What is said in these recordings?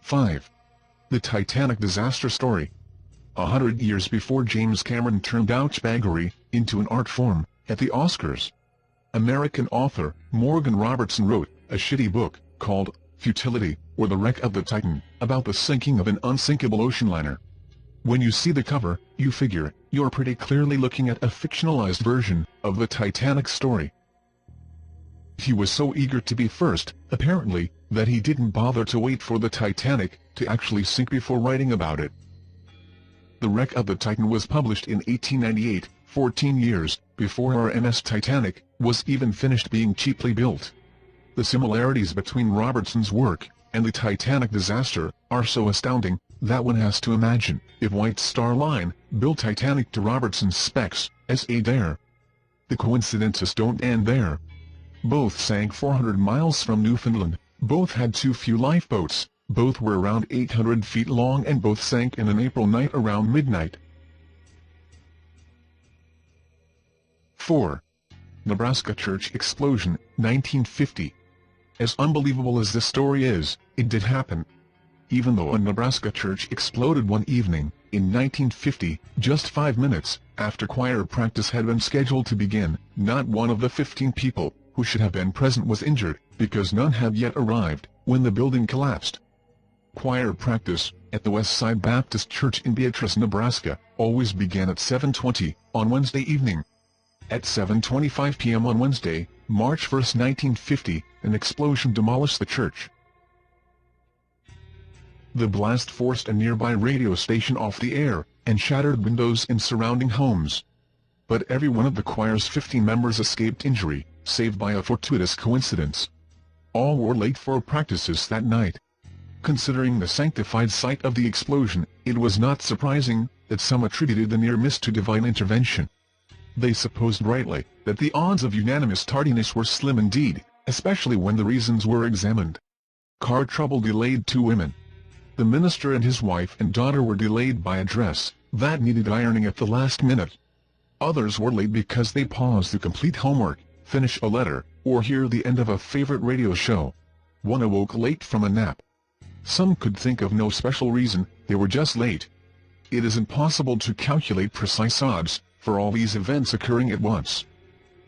5. The Titanic disaster story. 100 years before James Cameron turned douchebaggery into an art form at the Oscars, American author Morgan Robertson wrote a shitty book called Futility, or The Wreck of the Titan, about the sinking of an unsinkable ocean liner. When you see the cover, you figure you're pretty clearly looking at a fictionalized version of the Titanic story. He was so eager to be first, apparently, that he didn't bother to wait for the Titanic to actually sink before writing about it. The Wreck of the Titan was published in 1898, 14 years before RMS Titanic was even finished being cheaply built. The similarities between Robertson's work and the Titanic disaster are so astounding that one has to imagine if White Star Line built Titanic to Robertson's specs, S.A. there. The coincidences don't end there. Both sank 400 miles from Newfoundland, both had too few lifeboats, both were around 800 feet long, and both sank in an April night around midnight. 4. Nebraska Church Explosion, 1950. As unbelievable as this story is, it did happen. Even though a Nebraska church exploded one evening, in 1950, just 5 minutes after choir practice had been scheduled to begin, not one of the 15 people who should have been present was injured, because none had yet arrived when the building collapsed. Choir practice at the Westside Baptist Church in Beatrice, Nebraska, always began at 7:20 on Wednesday evening. At 7:25 p.m. on Wednesday, March 1, 1950, an explosion demolished the church. The blast forced a nearby radio station off the air, and shattered windows in surrounding homes. But every one of the choir's 15 members escaped injury, save by a fortuitous coincidence. All were late for practices that night. Considering the sanctified site of the explosion, it was not surprising that some attributed the near miss to divine intervention. They supposed rightly that the odds of unanimous tardiness were slim indeed, especially when the reasons were examined. Car trouble delayed 2 women. The minister and his wife and daughter were delayed by a dress that needed ironing at the last minute. Others were late because they paused to complete homework, finish a letter, or hear the end of a favorite radio show. One awoke late from a nap. Some could think of no special reason, they were just late. It is impossible to calculate precise odds for all these events occurring at once.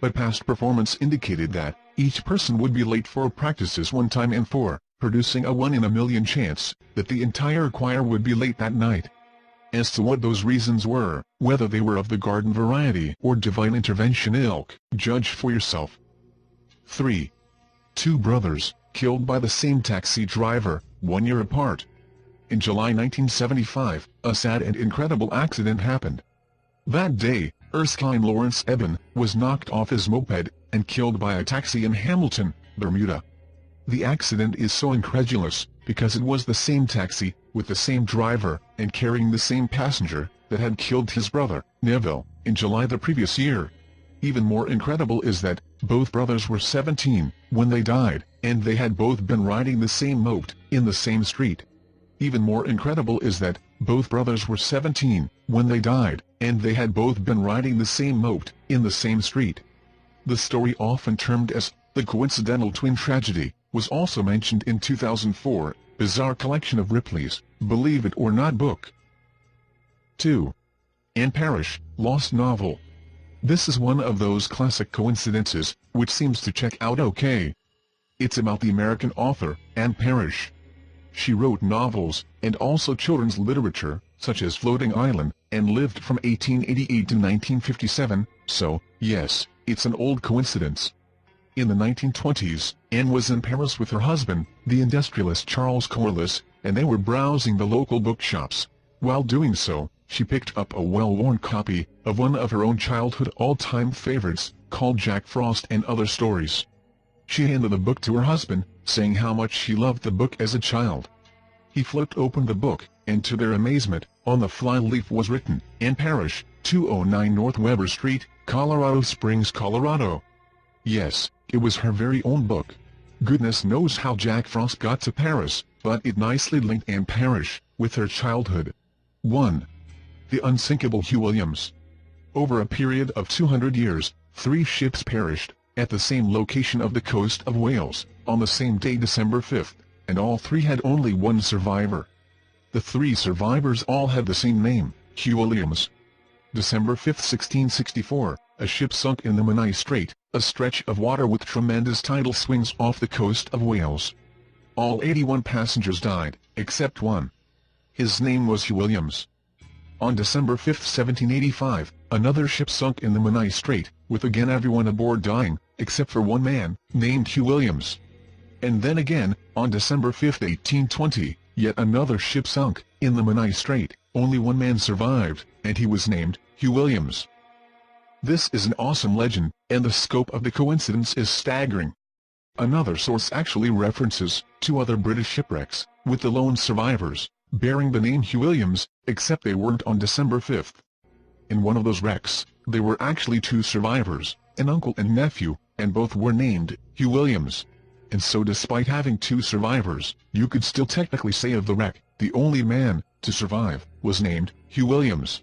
But past performance indicated that each person would be late for practices one time, and for producing a 1 in a million chance that the entire choir would be late that night. As to what those reasons were, whether they were of the garden variety or divine intervention ilk, judge for yourself. 3. 2 brothers, killed by the same taxi driver, 1 year apart. In July 1975, a sad and incredible accident happened. That day, Erskine Lawrence Eben was knocked off his moped and killed by a taxi in Hamilton, Bermuda. The accident is so incredulous, because it was the same taxi, with the same driver, and carrying the same passenger, that had killed his brother, Neville, in July the previous year. Even more incredible is that both brothers were 17 when they died, and they had both been riding the same moped in the same street. Even more incredible is that both brothers were 17 when they died, and they had both been riding the same moped in the same street. The story, often termed as the coincidental twin tragedy, was also mentioned in 2004 bizarre collection of Ripley's Believe It or Not book. 2. Anne Parrish, Lost Novel. This is one of those classic coincidences which seems to check out okay. It's about the American author Anne Parrish. She wrote novels and also children's literature, such as Floating Island, and lived from 1888 to 1957, so, yes, it's an old coincidence. In the 1920s, Anne was in Paris with her husband, the industrialist Charles Corliss, and they were browsing the local bookshops. While doing so, she picked up a well-worn copy of one of her own childhood all-time favorites, called Jack Frost and Other Stories. She handed the book to her husband, saying how much she loved the book as a child. He flipped open the book, and to their amazement, on the flyleaf was written, Anne Parrish, 209 North Weber Street, Colorado Springs, Colorado. Yes, it was her very own book. Goodness knows how Jack Frost got to Paris, but it nicely linked Anne Parrish with her childhood. 1. The unsinkable Hugh Williams. Over a period of 200 years, 3 ships perished at the same location of the coast of Wales, on the same day, December 5, and all three had only one survivor. The three survivors all had the same name, Hugh Williams. December 5, 1664, a ship sunk in the Menai Strait, a stretch of water with tremendous tidal swings off the coast of Wales. All 81 passengers died, except one. His name was Hugh Williams. On December 5, 1785, another ship sunk in the Menai Strait, with again everyone aboard dying, except for one man, named Hugh Williams. And then again, on December 5, 1820, yet another ship sunk, in the Menai Strait. Only one man survived, and he was named Hugh Williams. This is an awesome legend, and the scope of the coincidence is staggering. Another source actually references 2 other British shipwrecks, with the lone survivors, bearing the name Hugh Williams, except they weren't on December 5. In one of those wrecks, there were actually 2 survivors, an uncle and nephew, and both were named Hugh Williams. And so despite having 2 survivors, you could still technically say of the wreck, the only man to survive was named Hugh Williams.